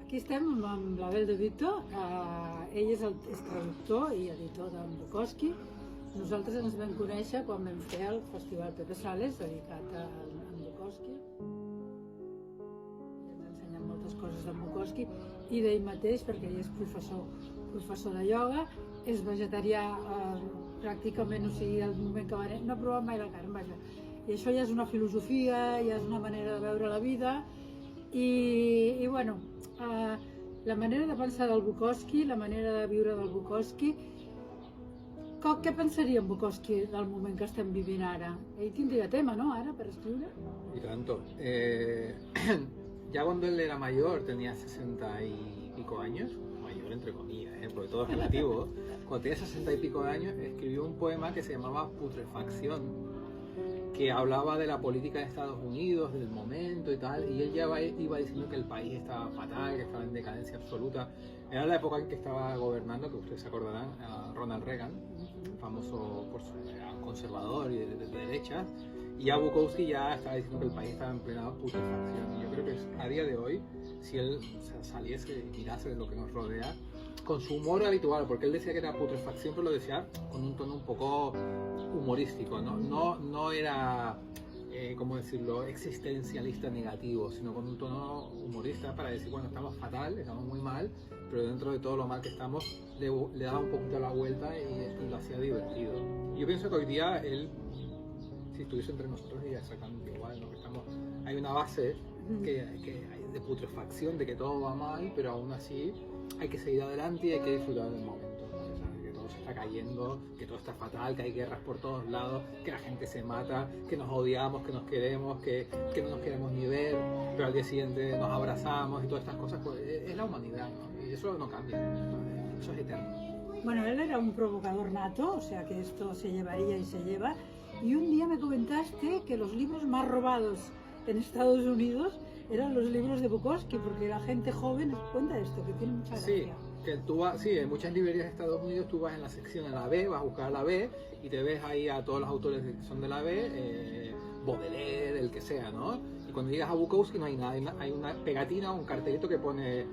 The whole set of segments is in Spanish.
Aquí estem amb l'Abel de Vito, ell és traductor i editor d'en Bukowski. Nosaltres ens vam conèixer quan vam fer el Festival Pepe Sales dedicat a en Bukowski. Ens ha ensenyat moltes coses d'en Bukowski i d'ell mateix, perquè ell és professor de ioga, és vegetarià pràcticament, o sigui, al moment que va no ha provat mai la carn, vaja. I això ja és una filosofia, ja és una manera de veure la vida i bueno, la manera de pensar del Bukowski, la manera de viure del Bukowski. Què pensaria en Bukowski del moment que estem vivint ara? Ell tindria tema, ¿no?, ara, per escriure. Y tanto. Ya cuando él era mayor, tenía 60 y pico años, mayor entre comillas, porque todo es relativo. Cuando tenía 60 y pico de años, escribió un poema que se llamaba Putrefacción, que hablaba de la política de Estados Unidos, del momento y tal, y él ya iba diciendo que el país estaba fatal, que estaba en decadencia absoluta. Era la época en que estaba gobernando, que ustedes se acordarán, Ronald Reagan, famoso por ser conservador y de derecha, y ya Bukowski ya estaba diciendo que el país estaba en plena putrefacción. Y yo creo que a día de hoy, si él saliese y mirase de lo que nos rodea, con su humor habitual, porque él decía que era putrefacción, pero lo decía con un tono un poco humorístico, no era, ¿cómo decirlo?, existencialista negativo, sino con un tono humorista para decir, bueno, estamos fatal, estamos muy mal, pero dentro de todo lo mal que estamos, le daba un poquito la vuelta y lo hacía divertido. Yo pienso que hoy día él, si estuviese entre nosotros, diría exactamente igual, ¿no? Que hay una base que hay de putrefacción, de que todo va mal, pero aún así hay que seguir adelante y hay que disfrutar del momento, ¿no? Que todo se está cayendo, que todo está fatal, que hay guerras por todos lados, que la gente se mata, que nos odiamos, que nos queremos, que no nos queremos ni ver, pero al día siguiente nos abrazamos y todas estas cosas, pues es la humanidad, ¿no? Y eso no cambia, eso es eterno. Bueno, él era un provocador nato, o sea que esto se llevaría y se lleva. Y un día me comentaste que los libros más robados en Estados Unidos eran los libros de Bukowski, porque la gente joven cuenta esto, que tiene mucha gracia. Sí, que tú vas, sí, en muchas librerías de Estados Unidos tú vas en la sección de la B, vas a buscar la B y te ves ahí a todos los autores que son de la B, Baudelaire, el que sea, ¿no? Y cuando llegas a Bukowski no hay nada, hay una pegatina, un cartelito que pone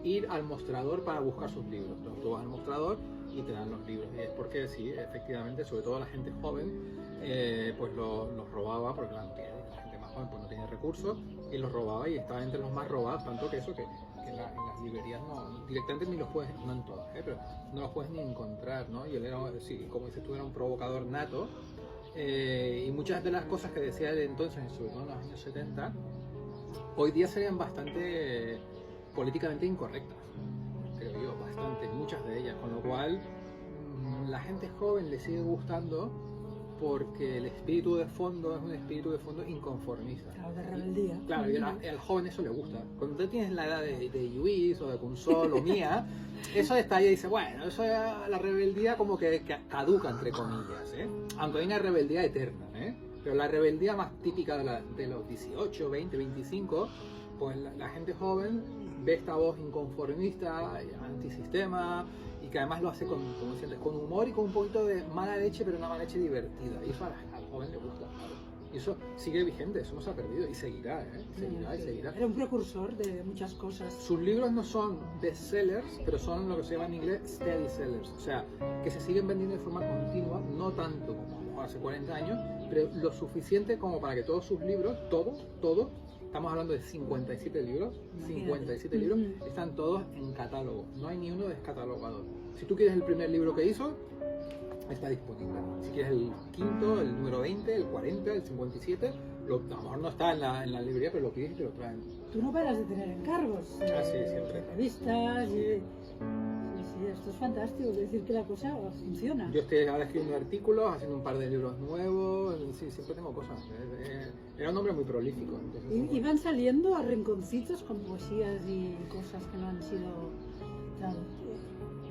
ir al mostrador para buscar sus libros. Entonces tú vas al mostrador y te dan los libros. Y es porque sí, efectivamente, sobre todo la gente joven, pues los robaba, porque la gente más joven pues no tenía recursos, y los robaba y estaba entre los más robados, tanto que eso que en las librerías no, directamente ni los puedes, no en todas, pero no los puedes ni encontrar, ¿no? Y él era, sí, como dices tú, era un provocador nato, y muchas de las cosas que decía él entonces, sobre todo en los años 70, hoy día serían bastante políticamente incorrectas, creo yo, bastante, muchas de ellas, con lo cual la gente joven le sigue gustando porque el espíritu de fondo es un espíritu de fondo inconformista. Claro, de rebeldía. Claro, y al joven eso le gusta. Cuando tú tienes la edad de Lluís o de Consol o mía, eso está ahí y dice, bueno, eso es la rebeldía como que caduca, entre comillas, ¿eh? Aunque hay una rebeldía eterna, ¿eh? Pero la rebeldía más típica de los 18, 20, 25, pues la gente joven ve esta voz inconformista, antisistema, y que además lo hace con humor y con un poquito de mala leche, pero una mala leche divertida. Y eso al joven le gusta, claro. Y eso sigue vigente, eso no se ha perdido y seguirá, ¿eh? Seguirá y seguirá. Era un precursor de muchas cosas. Sus libros no son bestsellers, pero son lo que se llama en inglés steady sellers, o sea, que se siguen vendiendo de forma continua, no tanto como hace 40 años, pero lo suficiente como para que todos sus libros, todos, estamos hablando de 57 libros, 57 libros, están todos en catálogo, no hay ni uno descatalogado. Si tú quieres el primer libro que hizo, está disponible. Si quieres el quinto, el número 20, el 40, el 57, a lo mejor no está en la librería, pero lo pides y te lo traen. Tú no paras de tener encargos. Ah, sí, siempre. Revistas y... Sí, esto es fantástico, es decir que la cosa funciona. Yo estoy ahora escribiendo artículos, haciendo un par de libros nuevos, sí, siempre tengo cosas. Era un hombre muy prolífico. Entonces, Y van saliendo a rinconcitos con poesías y cosas que no han sido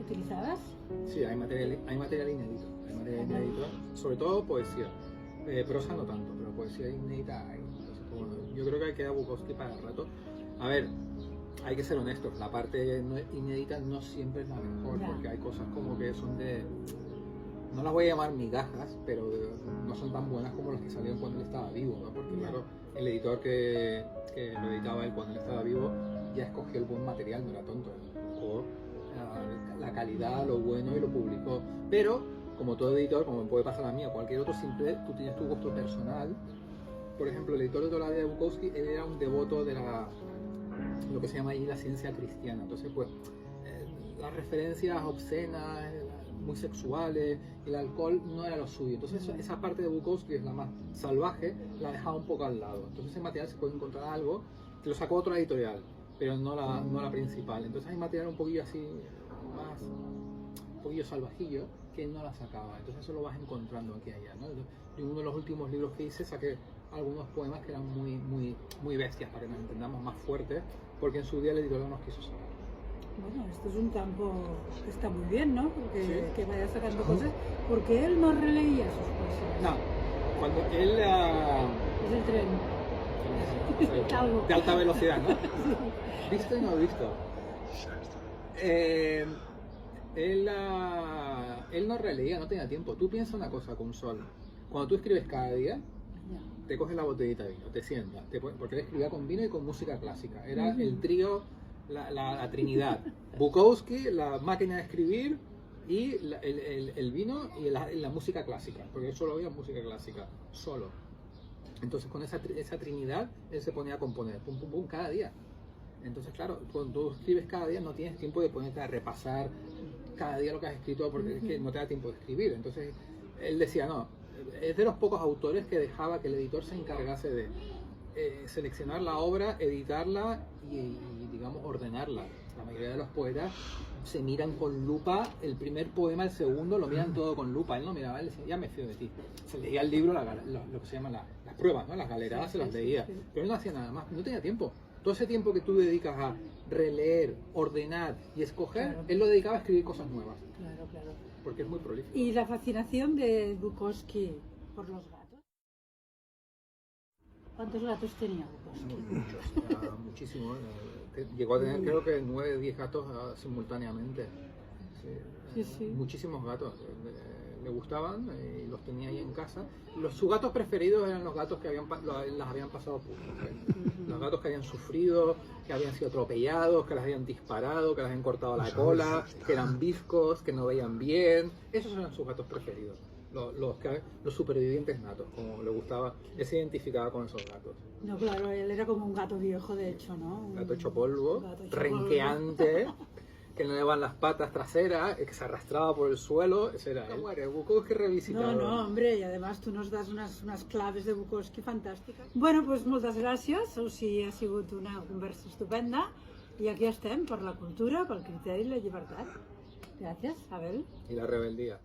utilizadas. Sí, hay material inédito, sobre todo poesía. Prosa no tanto, pero poesía inédita hay. Entonces, bueno, yo creo que hay que dar Bukowski para el rato. A ver, hay que ser honestos, la parte inédita no siempre es la mejor, porque hay cosas como que son de... No las voy a llamar migajas, pero no son tan buenas como las que salieron cuando él estaba vivo, ¿no? Porque claro, el editor que lo editaba él cuando él estaba vivo ya escogió el buen material, no era tonto, buscó la calidad, lo bueno y lo publicó. Pero, como todo editor, como puede pasar a mí o cualquier otro, siempre tú tienes tu gusto personal. Por ejemplo, el editor de toda la vida de Bukowski, él era un devoto de lo que se llama ahí la ciencia cristiana. Entonces, pues, las referencias obscenas, muy sexuales, el alcohol no era lo suyo. Entonces, esa parte de Bukowski es la más salvaje, la dejaba un poco al lado. Entonces, en material se puede encontrar algo que lo sacó otra editorial, pero no la principal. Entonces, hay material un poquillo así, un poquillo salvajillo, que no la sacaba. Entonces, eso lo vas encontrando aquí y allá, ¿no? En uno de los últimos libros que hice saqué algunos poemas que eran muy bestias, para que nos entendamos más fuertes, porque en su día el editor no nos quiso sacar. Bueno, esto es un campo que está muy bien, ¿no? Porque, Sí. que vaya sacando cosas, porque él no releía sus cosas. No, cuando él... Es el tren. Algo. de alta velocidad, ¿no? ¿Visto y no visto? Él no releía, no tenía tiempo. Tú piensas una cosa con Sol. Cuando tú escribes cada día, Ya. te coges la botellita de vino, te sientas, porque él escribía con vino y con música clásica. Era el trío, la trinidad. Bukowski, la máquina de escribir y el vino y la música clásica, porque él solo oía música clásica, solo. Entonces con esa trinidad él se ponía a componer, pum pum pum, cada día. Entonces claro, cuando tú escribes cada día no tienes tiempo de ponerte a repasar cada día lo que has escrito, porque es que no te da tiempo de escribir. Entonces él decía, no, es de los pocos autores que dejaba que el editor se encargase de seleccionar la obra, editarla y digamos ordenarla. La mayoría de los poetas se miran con lupa el primer poema, el segundo, lo miran todo con lupa. Él no miraba, él decía, ya me fío de ti. Se leía el libro, lo que se llaman las pruebas, ¿no? Las galeradas, se las leía. Pero él no hacía nada más, no tenía tiempo. Todo ese tiempo que tú dedicas a releer, ordenar y escoger, Claro. él lo dedicaba a escribir cosas nuevas, Claro, claro. porque es muy prolífico. ¿Y la fascinación de Bukowski por los gatos? ¿Cuántos gatos tenía Bukowski? Muchísimo. Llegó a tener creo que 9, 10 gatos simultáneamente. Sí, sí. Muchísimos gatos. Le gustaban y los tenía ahí en casa. Sus gatos preferidos eran los gatos que las habían pasado por los gatos que habían sufrido, que habían sido atropellados, que las habían disparado, que les habían cortado la cola, que eran bizcos, que no veían bien. Esos eran sus gatos preferidos. Los supervivientes natos, como le gustaba, él se identificaba con esos gatos. No, claro, él era como un gato viejo, de hecho, ¿no? Un gato hecho polvo, gato hecho renqueante, que no le van las patas traseras, que se arrastraba por el suelo. Ese era él. Bukowski revisitado. No, hombre, y además tú nos das unas claves de Bukowski fantàstiques. Bueno, doncs moltes gràcies, o sigui, ha sigut una conversa estupenda i aquí estem per la cultura, pel criteri i la llibertat. Gràcies, Abel. Y la rebeldía.